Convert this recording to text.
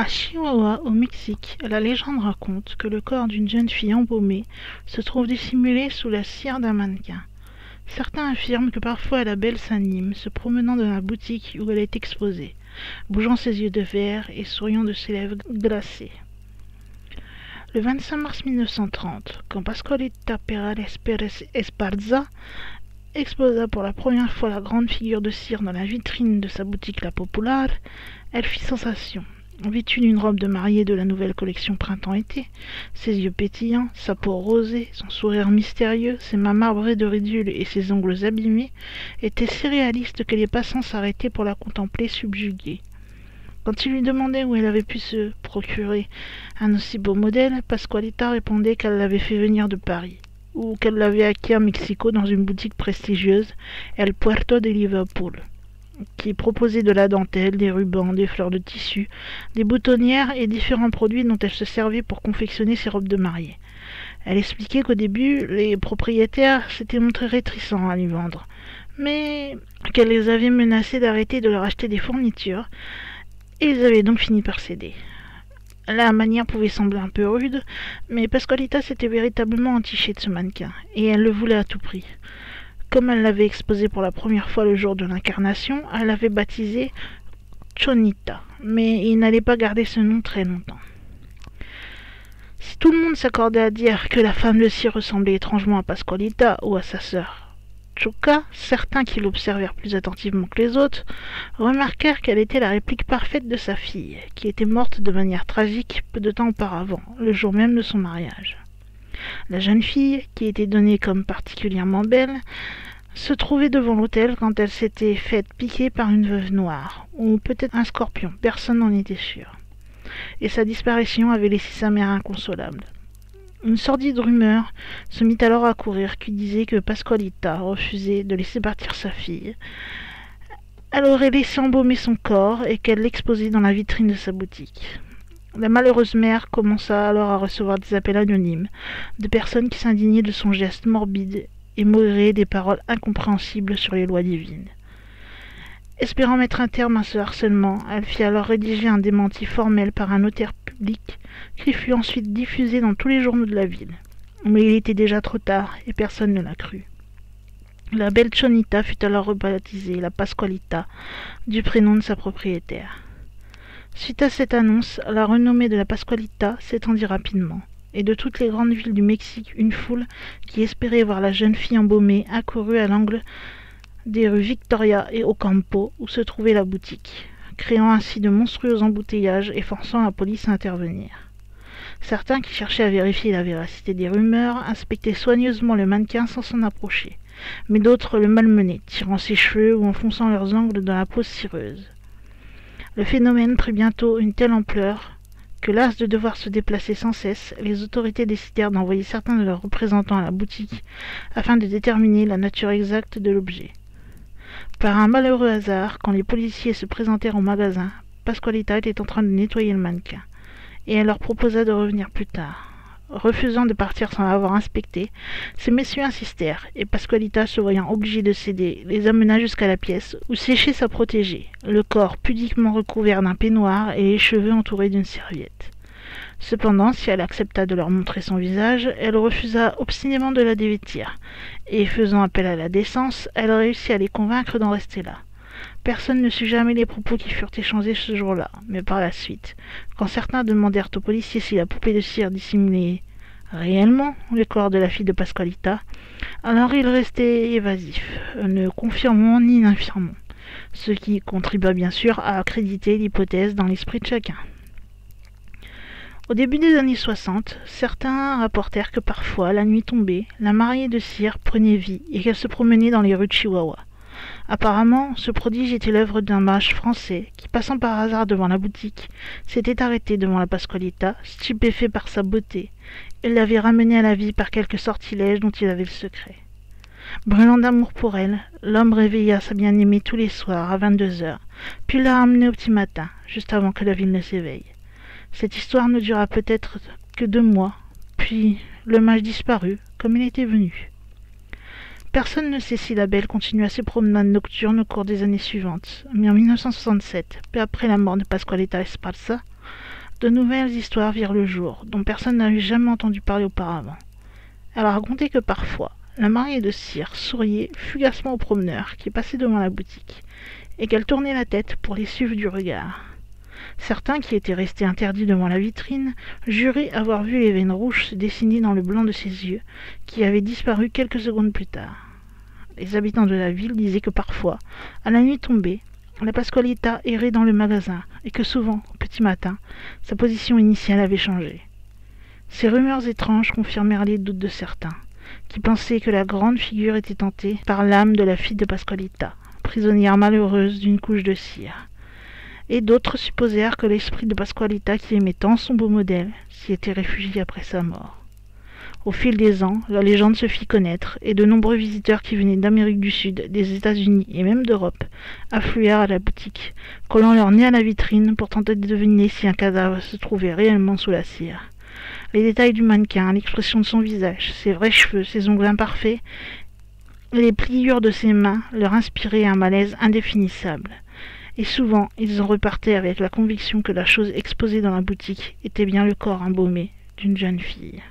À Chihuahua, au Mexique, la légende raconte que le corps d'une jeune fille embaumée se trouve dissimulé sous la cire d'un mannequin. Certains affirment que parfois la belle s'anime, se promenant dans la boutique où elle est exposée, bougeant ses yeux de verre et souriant de ses lèvres glacées. Le 25 mars 1930, quand Pascualita Perales Pérez Esparza exposa pour la première fois la grande figure de cire dans la vitrine de sa boutique La Popular, elle fit sensation. Vêtue d'une robe de mariée de la nouvelle collection printemps-été, ses yeux pétillants, sa peau rosée, son sourire mystérieux, ses mains marbrées de ridules et ses ongles abîmés étaient si réalistes que les passants s'arrêtaient pour la contempler subjugués. Quand il lui demandait où elle avait pu se procurer un aussi beau modèle, Pascualita répondait qu'elle l'avait fait venir de Paris, ou qu'elle l'avait acquis à Mexico dans une boutique prestigieuse, El Puerto de Liverpool, qui proposait de la dentelle, des rubans, des fleurs de tissu, des boutonnières et différents produits dont elle se servait pour confectionner ses robes de mariée. Elle expliquait qu'au début, les propriétaires s'étaient montrés réticents à lui vendre, mais qu'elle les avait menacés d'arrêter de leur acheter des fournitures, et ils avaient donc fini par céder. La manière pouvait sembler un peu rude, mais Pascualita s'était véritablement entichée de ce mannequin, et elle le voulait à tout prix. Comme elle l'avait exposé pour la première fois le jour de l'incarnation, elle l'avait baptisé Chonita, mais il n'allait pas garder ce nom très longtemps. Si tout le monde s'accordait à dire que la femme de cire ressemblait étrangement à Pascualita ou à sa sœur Chuca, certains qui l'observèrent plus attentivement que les autres remarquèrent qu'elle était la réplique parfaite de sa fille, qui était morte de manière tragique peu de temps auparavant, le jour même de son mariage. La jeune fille, qui était donnée comme particulièrement belle, se trouvait devant l'autel quand elle s'était faite piquer par une veuve noire, ou peut-être un scorpion, personne n'en était sûr. Et sa disparition avait laissé sa mère inconsolable. Une sordide rumeur se mit alors à courir qui disait que Pascualita refusait de laisser partir sa fille. Elle aurait laissé embaumer son corps et qu'elle l'exposait dans la vitrine de sa boutique. La malheureuse mère commença alors à recevoir des appels anonymes, de personnes qui s'indignaient de son geste morbide et maugréaient des paroles incompréhensibles sur les lois divines. Espérant mettre un terme à ce harcèlement, elle fit alors rédiger un démenti formel par un notaire public qui fut ensuite diffusé dans tous les journaux de la ville. Mais il était déjà trop tard et personne ne la crut. La belle Chonita fut alors rebaptisée la Pascualita, du prénom de sa propriétaire. Suite à cette annonce, la renommée de la Pascualita s'étendit rapidement, et de toutes les grandes villes du Mexique, une foule qui espérait voir la jeune fille embaumée accourut à l'angle des rues Victoria et Ocampo où se trouvait la boutique, créant ainsi de monstrueux embouteillages et forçant la police à intervenir. Certains qui cherchaient à vérifier la véracité des rumeurs inspectaient soigneusement le mannequin sans s'en approcher, mais d'autres le malmenaient, tirant ses cheveux ou enfonçant leurs ongles dans la peau cireuse. Le phénomène prit bientôt une telle ampleur que, las de devoir se déplacer sans cesse, les autorités décidèrent d'envoyer certains de leurs représentants à la boutique afin de déterminer la nature exacte de l'objet. Par un malheureux hasard, quand les policiers se présentèrent au magasin, Pascualita était en train de nettoyer le mannequin, et elle leur proposa de revenir plus tard. Refusant de partir sans l'avoir inspecté, ces messieurs insistèrent, et Pascualita, se voyant obligée de céder, les amena jusqu'à la pièce où séchait sa protégée, le corps pudiquement recouvert d'un peignoir et les cheveux entourés d'une serviette. Cependant, si elle accepta de leur montrer son visage, elle refusa obstinément de la dévêtir, et faisant appel à la décence, elle réussit à les convaincre d'en rester là. Personne ne sut jamais les propos qui furent échangés ce jour-là, mais par la suite, quand certains demandèrent aux policiers si la poupée de cire dissimulait réellement le corps de la fille de Pascualita, alors ils restaient évasifs, ne confirmant ni n'infirmant, ce qui contribua bien sûr à accréditer l'hypothèse dans l'esprit de chacun. Au début des années 60, certains rapportèrent que parfois, la nuit tombée, la mariée de cire prenait vie et qu'elle se promenait dans les rues de Chihuahua. Apparemment, ce prodige était l'œuvre d'un mage français qui, passant par hasard devant la boutique, s'était arrêté devant la Pascualita, stupéfait par sa beauté, et l'avait ramenée à la vie par quelque sortilège dont il avait le secret. Brûlant d'amour pour elle, l'homme réveilla sa bien-aimée tous les soirs à 22h, puis l'a ramenée au petit matin, juste avant que la ville ne s'éveille. Cette histoire ne dura peut-être que 2 mois, puis le mage disparut, comme il était venu. Personne ne sait si la belle continua ses promenades nocturnes au cours des années suivantes, mais en 1967, peu après la mort de Pascualita Esparza, de nouvelles histoires virent le jour, dont personne n'avait jamais entendu parler auparavant. Elle racontait que parfois, la mariée de cire souriait fugacement aux promeneurs qui passaient devant la boutique, et qu'elle tournait la tête pour les suivre du regard. Certains qui étaient restés interdits devant la vitrine juraient avoir vu les veines rouges se dessiner dans le blanc de ses yeux, qui avaient disparu quelques secondes plus tard. Les habitants de la ville disaient que parfois, à la nuit tombée, la Pasqualita errait dans le magasin et que souvent, au petit matin, sa position initiale avait changé. Ces rumeurs étranges confirmèrent les doutes de certains, qui pensaient que la grande figure était tentée par l'âme de la fille de Pasqualita, prisonnière malheureuse d'une couche de cire. Et d'autres supposèrent que l'esprit de Pasqualita, qui aimait tant son beau modèle, s'y était réfugié après sa mort. Au fil des ans, la légende se fit connaître, et de nombreux visiteurs qui venaient d'Amérique du Sud, des États-Unis et même d'Europe affluèrent à la boutique, collant leur nez à la vitrine pour tenter de deviner si un cadavre se trouvait réellement sous la cire. Les détails du mannequin, l'expression de son visage, ses vrais cheveux, ses ongles imparfaits, et les pliures de ses mains leur inspiraient un malaise indéfinissable. Et souvent, ils en repartaient avec la conviction que la chose exposée dans la boutique était bien le corps embaumé d'une jeune fille.